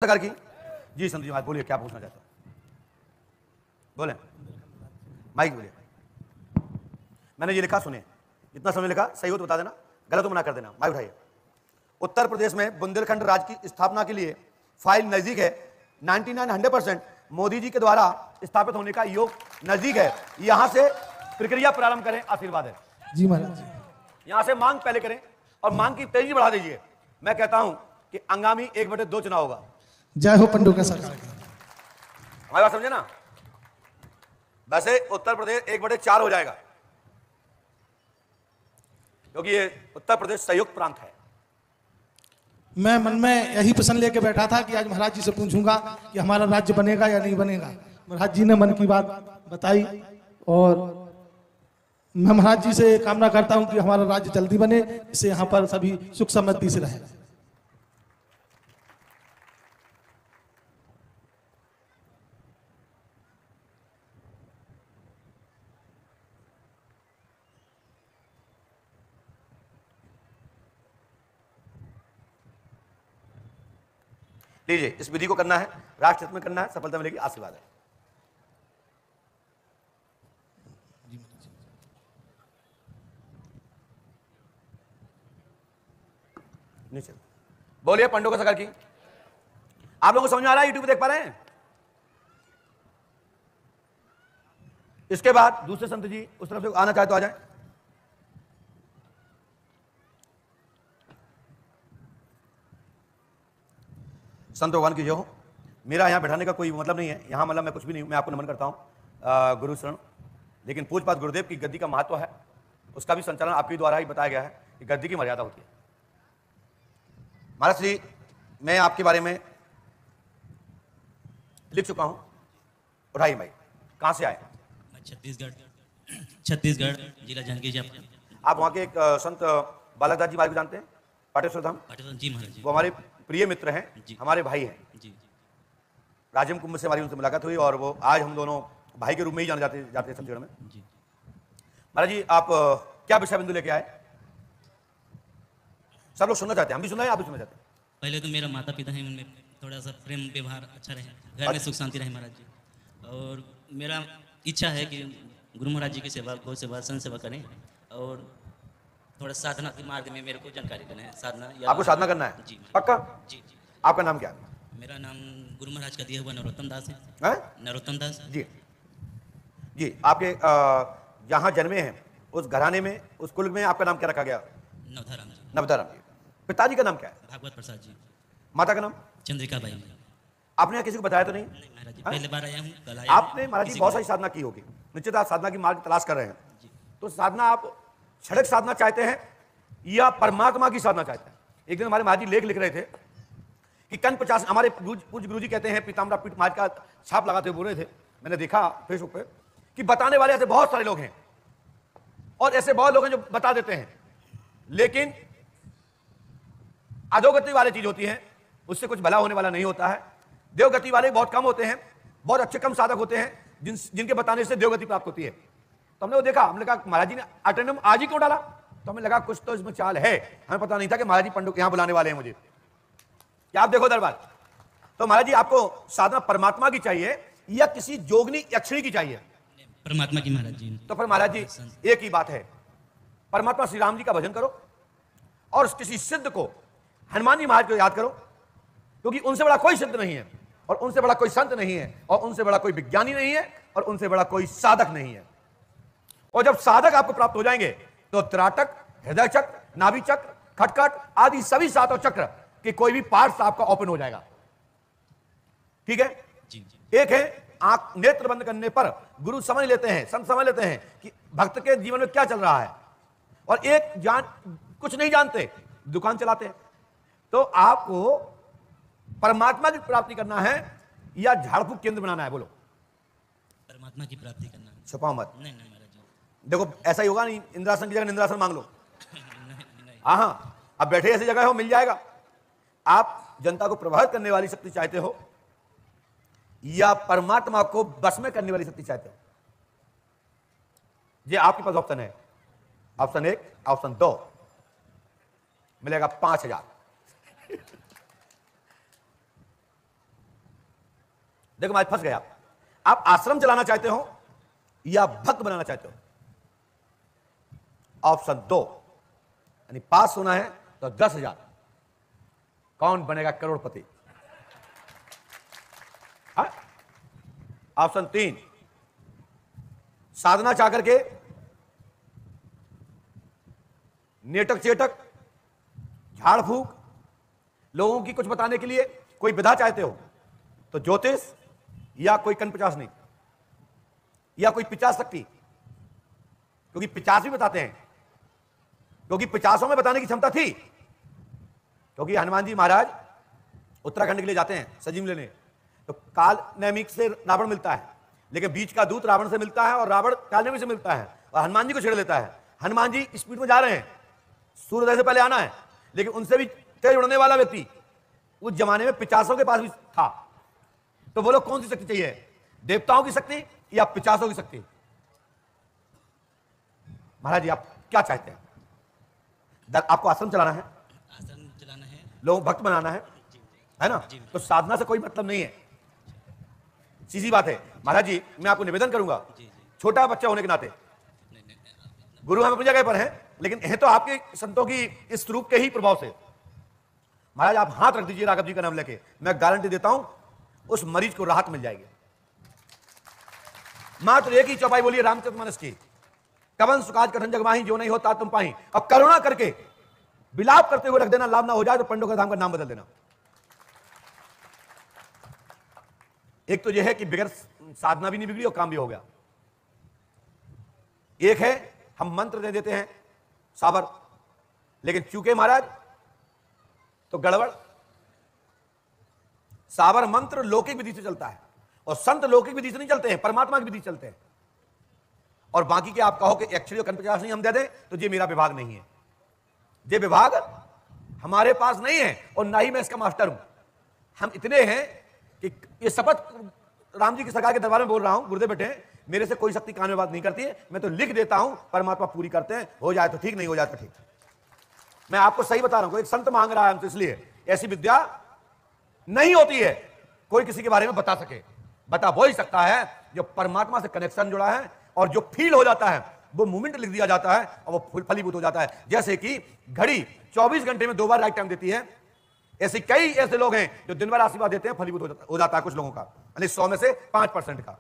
सरकार की। जी संत जी महाराज बोलिए, क्या पूछना चाहते हो? बोले, माइक बोलिए। मैंने ये लिखा, सुने, इतना समय लिखा, सही हो तो बता देना, गलत तो मना कर देना। माइक उठाइए। उत्तर प्रदेश में बुंदेलखंड राज्य की स्थापना के लिए फाइल नजदीक है। 99-100% मोदी जी के द्वारा स्थापित होने का योग नजदीक है। यहां से प्रक्रिया प्रारंभ करें, आशीर्वाद है। जी महाराज जी। यहां से मांग पहले करें और मांग की तेजी बढ़ा दीजिए। मैं कहता हूं कि आगामी 1/2 चुनाव होगा। जय हो पंडू का सरकार। हमारी बात समझे ना? वैसे उत्तर प्रदेश 1/4 हो जाएगा, क्योंकि ये उत्तर प्रदेश संयुक्त प्रांत है। मैं मन में यही प्रश्न लेके बैठा था कि आज महाराज जी से पूछूंगा कि हमारा राज्य बनेगा या नहीं बनेगा। महाराज जी ने मन की बात बताई और मैं महाराज जी से कामना करता हूं कि हमारा राज्य जल्दी बने, इससे यहाँ पर सभी सुख समृद्धि से रहे। लीजिए, इस विधि को करना है, राष्ट्र हित में करना है, सफलता मिलेगी, आशीर्वाद है। नीचे बोलिए, पंडों का सरकार की। आप लोगों को समझ में आ रहा है? यूट्यूब देख पा रहे हैं? इसके बाद दूसरे संत जी उस तरफ से आना चाहे तो आ जाए। संत भगवान की जो हो। मेरा यहाँ बैठाने का कोई मतलब नहीं है, यहाँ मतलब मैं कुछ भी नहीं हूँ, मैं आपको नमन करता हूँ गुरु शरण। लेकिन पूज्यपाद गुरुदेव की गद्दी का महत्व है, उसका भी संचालन आपके द्वारा ही बताया गया है कि गद्दी की मर्यादा होती है। महाराज श्री, मैं आपके बारे में लिख चुका हूँ। उठाइए भाई, कहाँ से आए? छत्तीसगढ़ जिला जांजगीर चांपा। आप वहाँ के एक संत बालकदास जी महाराज को जानते हैं? पाटेश्वर धाम। जी महाराज जी। वो हमारे प्रिय मित्र हैं, हमारे भाई हैं। जी। राजम कुंभ से हमारी उनसे मुलाकात हुई और वो आज हम दोनों भाई के रूप में ही जाने जाते हैं छत्तीसगढ़ में। जी महाराज जी, आप क्या विषय बिंदु लेके आए? सब लोग सुनना चाहते हैं, हम भी सुनना है, आप भी सुनना चाहते हैं। पहले तो मेरा माता पिता हैं, उनमें थोड़ा सा प्रेम व्यवहार अच्छा रहे, घर में सुख शांति रहे महाराज जी। और मेरा इच्छा है कि गुरु महाराज जी की सेवा, गौ सेवा, संत सेवा करें और थोड़ा साधना के मार्ग में मेरे को जानकारी देना है। साधना या आपको साधना करना है? जी पक्का? जी जी। आपका नाम क्या है? मेरा नाम गुरु महाराज का दिया हुआ नरोत्तम दास है। नरोत्तम दास जी जी। आपके जहाँ जन्मे हैं उस घराने में, उस कुल में आपका नाम क्या रखा गया? नवधाराम जी। नवधाराम जी। पिताजी का नाम क्या है? भागवत प्रसाद जी। माता का नाम? चंद्रिका बाई। आपने यहाँ किसी को बताया तो नहीं? नहीं महाराज जी, पहले बार आया हूँ, कल आया। आपने महाराज जी बहुत सारी साधना की होगी, निश्चित आप साधना की मार्ग तलाश कर रहे हैं। तो साधना आप क्षणिक साधना चाहते हैं या परमात्मा की साधना चाहते हैं? एक दिन हमारे महाराज जी लेख लिख रहे थे कि कन 50, हमारे पूज्य गुरु जी कहते हैं, पीताम्बरा पीठ महाराज का छाप लगाते हुए बोल रहे थे, मैंने देखा फेसबुक पे कि बताने वाले ऐसे बहुत सारे लोग हैं और ऐसे बहुत लोग हैं जो बता देते हैं, लेकिन अधोगति वाली चीज होती है, उससे कुछ भला होने वाला नहीं होता है। देवगति वाले बहुत कम होते हैं, बहुत अच्छे कम साधक होते हैं जिनके बताने से देवगति प्राप्त होती है। तो हमने वो देखा, हमने कहा महाराज जी ने अटेंडम आज ही क्यों डाला? तो हमें लगा कुछ तो इसमें चाल है, हमें पता नहीं था कि महाराज जी पंडू यहां बुलाने वाले हैं मुझे, क्या आप देखो दरबार। तो महाराज जी, आपको साधना परमात्मा की चाहिए या किसी जोगनी यक्षिणी की चाहिए? परमात्मा की महाराज जी। तो फिर महाराज जी एक ही बात है, परमात्मा श्री राम जी का भजन करो और किसी सिद्ध को, हनुमान जी महाराज को याद करो, क्योंकि उनसे बड़ा कोई सिद्ध नहीं है और उनसे बड़ा कोई संत नहीं है और उनसे बड़ा कोई विज्ञानी नहीं है और उनसे बड़ा कोई साधक नहीं है। और जब साधक आपको प्राप्त हो जाएंगे तो त्राटक, हृदय चक्र, नाभि चक्र, खटखट आदि सभी सातों चक्र के कोई भी पार्ट्स आपका ओपन हो जाएगा। ठीक है जी। एक है आंख, नेत्र बंद करने पर गुरु समझ लेते हैं, संत समझ लेते हैं कि भक्त के जीवन में क्या चल रहा है, और एक कुछ नहीं जानते, दुकान चलाते हैं। तो आपको परमात्मा की प्राप्ति करना है या झाड़ फूक केंद्र बनाना है? बोलो। परमात्मा की प्राप्ति करना है। छुपाओ मत। नहीं नहीं महाराज जी। देखो ऐसा ही होगा नहीं, इंद्रासन की जगह निंद्रासन मांग लो। नहीं। हाँ, अब बैठे ऐसी जगह हो, मिल जाएगा। आप जनता को प्रभावित करने वाली शक्ति चाहते हो या परमात्मा को बस में करने वाली शक्ति चाहते हो? ये आपके पास ऑप्शन है, ऑप्शन 1, ऑप्शन 2, मिलेगा 5000। देखो मैं फंस गया। आप आश्रम चलाना चाहते हो या भक्त बनाना चाहते हो? ऑप्शन 2, यानी पास होना है तो 10,000, कौन बनेगा करोड़पति? ऑप्शन 3, साधना चाह करके नेटक चेटक झाड़ फूक लोगों की कुछ बताने के लिए कोई विधा चाहते हो तो ज्योतिष या कोई कन 50 नहीं या कोई 50 शक्ति, क्योंकि 50 भी बताते हैं, क्योंकि 50 में बताने की क्षमता थी, क्योंकि हनुमान जी महाराज उत्तराखंड के लिए जाते हैं सजीव लेने, तो काल नैमिक से रावण मिलता है, लेकिन बीच का दूत रावण से मिलता है और रावण काल नैमिक से मिलता है और हनुमान जी को छेड़ लेता है। हनुमान जी स्पीड में जा रहे हैं, सूर्योदय से पहले आना है, लेकिन उनसे भी तेज उड़ने वाला व्यक्ति उस जमाने में 50 के पास भी था। तो बोलो कौन सी शक्ति चाहिए, देवताओं की शक्ति या 50 की शक्ति? महाराज जी आप क्या चाहते हैं? आपको आश्रम चलाना है, आश्रम चलाना है, लोग भक्त बनाना है ना? तो साधना से कोई मतलब नहीं है, सीधी बात है। महाराज जी मैं आपको निवेदन करूंगा, छोटा बच्चा होने के नाते, गुरु हम अपनी जगह पर हैं, लेकिन है तो आपके संतों की इस रूप के ही प्रभाव से। महाराज आप हाथ रख दीजिए राघव जी का नाम लेके, मैं गारंटी देता हूं उस मरीज को राहत मिल जाएगी। मात्र एक ही चौपाई बोलिए रामचरितमानस की, कवन सुकाज कठिन जग माही, जो नहीं होता तुम पाही। अब करुणा करके विलाप करते हुए रख देना, लाभ ना हो जाए तो पंडों का धाम का नाम बदल देना। एक तो यह है कि बगैर साधना भी नहीं बिगड़ी और काम भी हो गया। एक है हम मंत्र दे देते हैं साबर, लेकिन चूके महाराज तो गड़बड़। साबर मंत्र लौकिक विधि से चलता है और संत लौकिक विधि से नहीं चलते हैं, परमात्मा की विधि से चलते हैं। और बाकी के आप कहो कि एक्चुअली कन 50 नहीं हम दे दें, तो ये मेरा विभाग नहीं है, ये विभाग हमारे पास नहीं है और ना ही मैं इसका मास्टर हूं। हम इतने हैं कि ये शपथ राम जी की सरकार के दरबार में बोल रहा हूं, गुरुदेव बैठे हैं, मेरे से कोई शक्ति कान में बात नहीं करती है, मैं तो लिख देता हूं, परमात्मा पूरी करते हैं, हो जाए तो ठीक, नहीं हो जाए तो ठीक। मैं आपको सही बता रहा हूं, एक संत मांग रहा है हमसे, इसलिए ऐसी विद्या नहीं होती है कोई किसी के बारे में बता सके। बता वो ही सकता है जो परमात्मा से कनेक्शन जुड़ा है और जो फील हो जाता है वो मूवमेंट लिख दिया जाता है और वो फलीभूत हो जाता है। जैसे कि घड़ी 24 घंटे में 2 बार राइट टाइम देती है, ऐसे कई ऐसे लोग हैं जो दिन भर आशीर्वाद देते हैं, फलीभूत हो जाता है कुछ लोगों का, यानी 100 में से 5% का,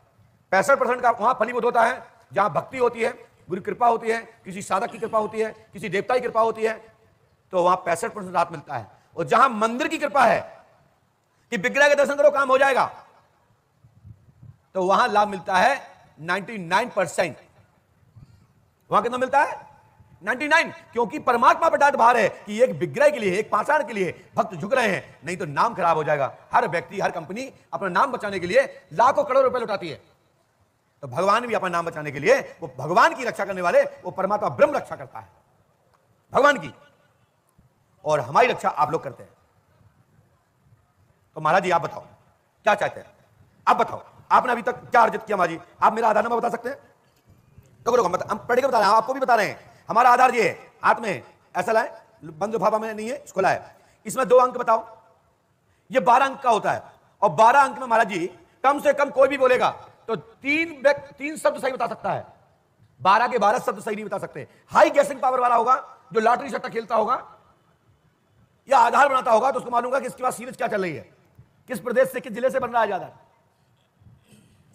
65% का वहां फलीभूत होता है जहां भक्ति होती है, गुरु कृपा होती है, किसी साधक की कृपा होती है, किसी देवता की कृपा होती है, तो वहां 65% राहत मिलता है। और जहां मंदिर की कृपा है कि विग्रह के दर्शन करो काम हो जाएगा, तो वहां लाभ मिलता है 99%। वहां कितना मिलता है? 99, क्योंकि परमात्मा पर डांट भार है कि एक विग्रह के लिए, एक पाषाण के लिए भक्त झुक रहे हैं, नहीं तो नाम खराब हो जाएगा। हर व्यक्ति, हर कंपनी अपना नाम बचाने के लिए लाखों करोड़ रुपए लुटाती है, तो भगवान भी अपना नाम बचाने के लिए, वो भगवान की रक्षा करने वाले, वो परमात्मा ब्रह्म रक्षा करता है भगवान की, और हमारी रक्षा आप लोग करते हैं। तो महाराज जी आप बताओ क्या चाहते हैं? आप बताओ, आपने अभी तक क्या अर्जित किया? महाराज जी आप मेरा आधार नंबर बता सकते हैं? तो हम पढ़ के बता रहे हैं, आपको भी बता रहे हैं। हमारा आधार ये है, हाथ में ऐसा लाए, बंद लिफाफा में नहीं है, इसको लाए, इसमें 2 अंक बताओ। ये 12 अंक का होता है और 12 अंक में महाराज जी कम से कम कोई भी बोलेगा तो 3 शब्द सही बता सकता है, 12 के 12 शब्द सही नहीं बता सकते। हाई गैसिंग पावर वाला होगा, जो लॉटरी सट्टा खेलता होगा या आधार बनाता होगा, तो उसको मालूम होगा कि इसके पास सीरीज क्या चल रही है, किस प्रदेश से, किस जिले से बन रहा है ज्यादा,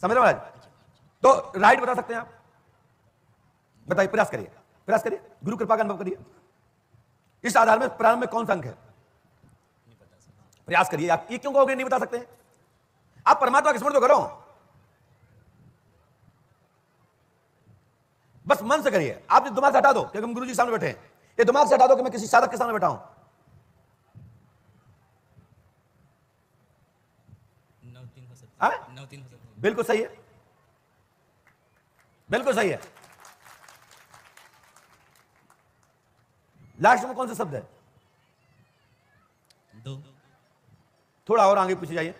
समझ रहे महाराज? तो राइट बता सकते हैं आप? बताइए, प्रयास करिए, प्रयास करिए, गुरु कृपा का अनुभव करिए। इस आधार में प्रारंभ में कौन सा अंक है? प्रयास करिए। आप ये क्यों कहोगे नहीं बता सकते हैं? आप परमात्मा की स्मरण तो करो, बस मन से करिए। आप दिमाग से हटा दो कि हम गुरु जी सामने बैठे हैं, ये दिमाग से हटा दो कि मैं किसी साधक के सामने बैठा हूं। 9-3 हो सकता है, 9-3 हो सकता है। बिल्कुल सही है, बिल्कुल सही है। लास्ट में कौन सा शब्द है? 2, थोड़ा और आगे पीछे जाइए।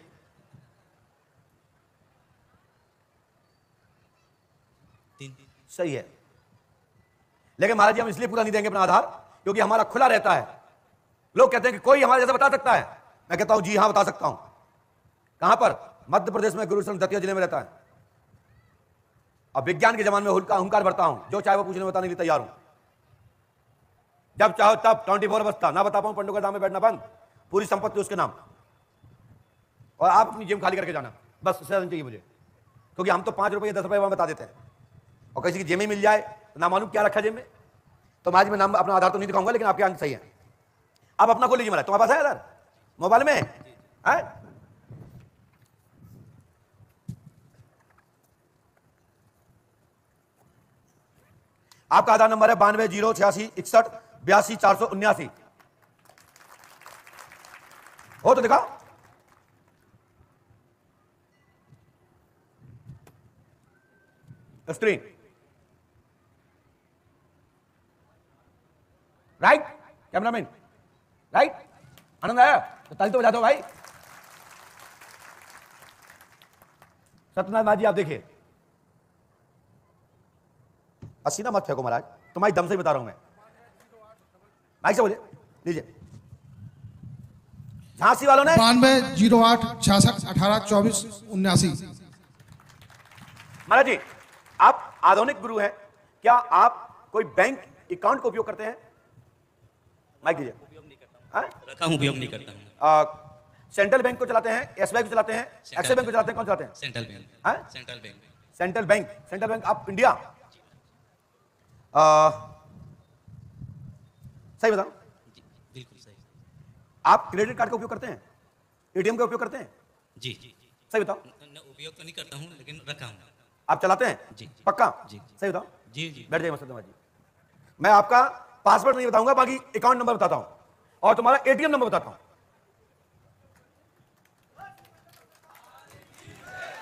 3, सही है, लेकिन महाराज जी हम इसलिए पूरा नहीं देंगे अपना आधार क्योंकि हमारा खुला रहता है। लोग कहते हैं कि कोई हमारे जैसा बता सकता है, मैं कहता हूं जी हां बता सकता हूं। कहां पर? मध्य प्रदेश में गुरुग्राम दतिया जिले में रहता है। अब विज्ञान के जमाने में हुंकार भरता हूं, जो चाहे वो पूछने बताने के लिए तैयार हूं। जब चाहो तब 24 बजता ना बता पाऊं, पंडों का दाम में बैठना बंद, पूरी संपत्ति उसके नाम, और आप अपनी जेब खाली करके जाना, बस उससे ज्यादा चाहिए मुझे। क्योंकि हम तो 5 रुपये 10 रुपये वहां बता देते हैं, और किसी की जेब में मिल जाए तो ना मालूम क्या रखा जेब में। तो आज मैं नाम अपना आधार तो नहीं दिखाऊंगा, लेकिन आपके अंक सही है। आप अपना खोल लीजिए, मेरा तुम्हारे पास है आधार मोबाइल में है? आपका आधार नंबर है 920661 हो तो दिखाओ। स्क्रीन राइट, कैमरामैन राइट, आनंद आया तो ताली तो बजा दो भाई। सत्यनारायण जी आप देखिए, पसीना मत फेंको महाराज, तुम्हारी दम से बता रहा हूं मैं, माइक से बोलिए, लीजिए। झांसी वालों ने 920866182479। महाराज जी आप आधुनिक गुरु हैं, क्या आप कोई बैंक अकाउंट का उपयोग करते हैं? माइक दीजिए। रखा हूं, उपयोग नहीं करता हूं। सेंट्रल बैंक को चलाते हैं, एसबीआई को चलाते हैं, एक्सिस बैंक को चलाते हैं, कौन चलाते हैं? Central bank. हाँ? Central bank. Central bank, central bank of India. सही बताओ, बिल्कुल सही। आप क्रेडिट कार्ड का उपयोग करते हैं, एटीएम का उपयोग करते हैं? जी। सही बताओ। उपयोग तो नहीं करता हूं, लेकिन रखा हूं। आप चलाते हैं? जी। पक्का? जी। सही बताओ। जी जी। बैठ जाइए मसद जी। मैं आपका पासवर्ड नहीं बताऊंगा, बाकी अकाउंट नंबर बताता हूं और तुम्हारा एटीएम नंबर बताता हूं,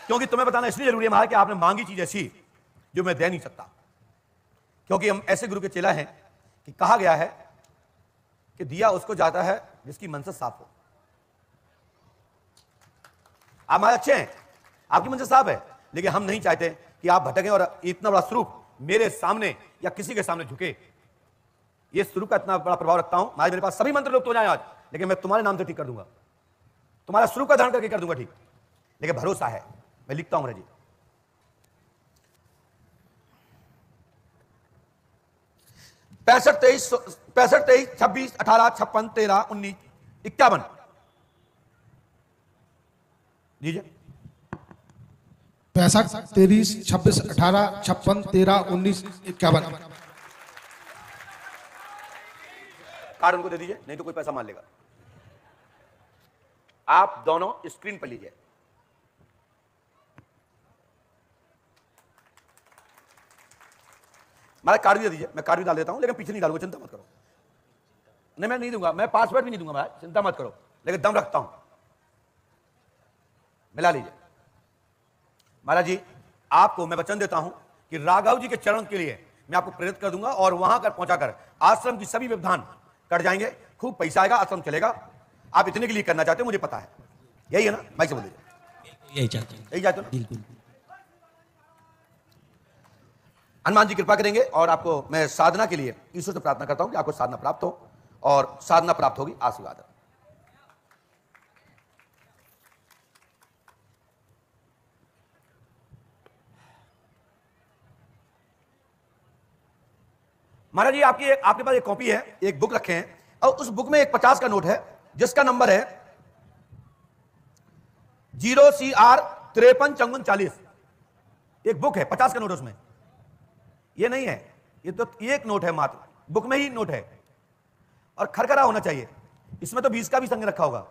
क्योंकि तुम्हें बताना इसलिए जरूरी है महाराज कि आपने मांगी चीज ऐसी जो मैं दे नहीं सकता, क्योंकि हम ऐसे गुरु के चेला हैं कि कहा गया है कि दिया उसको जाता है जिसकी मनसा साफ हो। आप हमारे अच्छे हैं, आपकी मनसा साफ है, लेकिन हम नहीं चाहते कि आप भटकें और इतना बड़ा स्वरूप मेरे सामने या किसी के सामने झुके। ये स्वरूप का इतना बड़ा प्रभाव रखता हूं, आज मेरे पास सभी मंत्र लुप्त हो जाए आज, लेकिन मैं तुम्हारे नाम से ठीक कर दूंगा, तुम्हारा स्वरूप का धारण करके कर दूंगा ठीक। लेकिन भरोसा है, मैं लिखता हूं जी। पैंसठ तेईस 26 18 56 13 19 51 दीजिए। 65 23 26 18 56 13 19 51। कार्ड उनको दे दीजिए, नहीं तो कोई पैसा मान लेगा। आप दोनों स्क्रीन पर लीजिए। मेरा कार्ड भी दे दीजिए, मैं कार्ड भी डाल देता हूं, लेकिन पीछे नहीं डालूंगा, चिंता मत करो। नहीं मैं नहीं दूंगा, मैं पासवर्ड भी नहीं दूंगा महाराज, चिंता मत करो, लेकिन दम रखता हूं। मिला लीजिए। महाराज जी आपको मैं वचन देता हूं कि राघव जी के चरण के लिए मैं आपको प्रेरित कर दूंगा, और वहां कर पहुंचाकर आश्रम की सभी व्यवधान कट जाएंगे, खूब पैसा आएगा, आश्रम चलेगा। आप इतने के लिए करना चाहते हो, मुझे पता है, यही है ना? माइक से बोल दीजिए। यही चाहते हैं। यही चाहते हो ना? बिल्कुल। हनुमान जी कृपा करेंगे, और आपको मैं साधना के लिए ईश्वर से प्रार्थना करता हूं कि आपको साधना प्राप्त हो, और साधना प्राप्त होगी, आशीर्वाद। महाराज जी आपके पास एक कॉपी है, एक बुक रखे हैं, और उस बुक में एक 50 का नोट है जिसका नंबर है 0CR 53 54 40। एक बुक है, 50 का नोट उसमें, ये नहीं है, ये तो एक नोट है मात्र, बुक में ही नोट है, और खरखरा होना चाहिए। इसमें तो 20 का भी संग रखा होगा।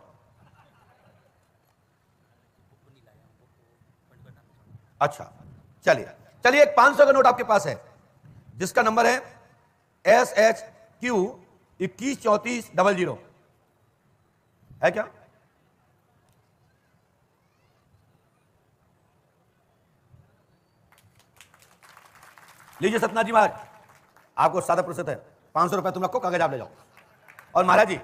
अच्छा चलिए चलिए, एक 500 का नोट आपके पास है जिसका नंबर है SHQ 213400 है क्या? लीजिए सत्यनाथ जी महाराज, आपको 7% है, 500 रुपए तुम रखो, कागज आप ले जाओ। और महाराज जी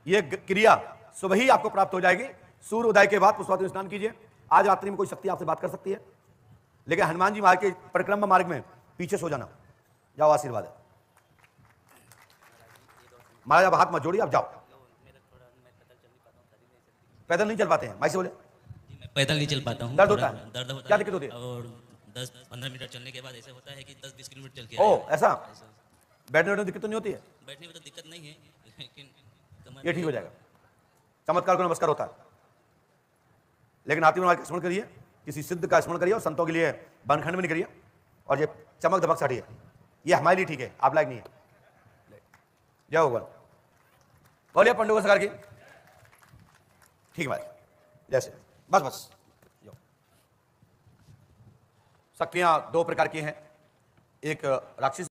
ये क्रिया सुबह ही आपको प्राप्त हो जाएगी, सूर्य उदय के बाद पुष्पावती स्नान कीजिए। आज रात्रि में कोई शक्ति आपसे बात कर सकती है, लेकिन हनुमान जी महाराज के परिक्रमा मार्ग में पीछे सो जाना। जाओ, आशीर्वाद है। महाराज आप हाथ मत जोड़िए, आप जाओ। पैदल नहीं चल पाते हैं, माइक से बोले। जी मैं पैदल नहीं चल पाता हूँ, दर्द थोड़ा होता है? दर्द होता क्या है। दिक्कत होती है? और 10-15 मिनट चलने के बाद ऐसा होता है कि 10-20 किलोमीटर चल के ओ आए। ऐसा, बैठने में दिक्कत तो नहीं होती है? बैठने में तो दिक्कत नहीं है, लेकिन कमर ये ठीक हो जाएगा। चमत्कार को नमस्कार होता है, लेकिन आरती महाराज का स्मरण करिए, किसी सिद्ध का स्मरण करिए, और संतों के लिए बनखंड में नहीं करिए, और ये चमक दमक से हटिए, ये हमारे लिए ठीक है, आप लायक नहीं है। जय भगवान। बोलिए पंडुआ सरकार की ठीक बात। जैसे बस बस शक्तियां दो प्रकार की हैं, एक राक्षस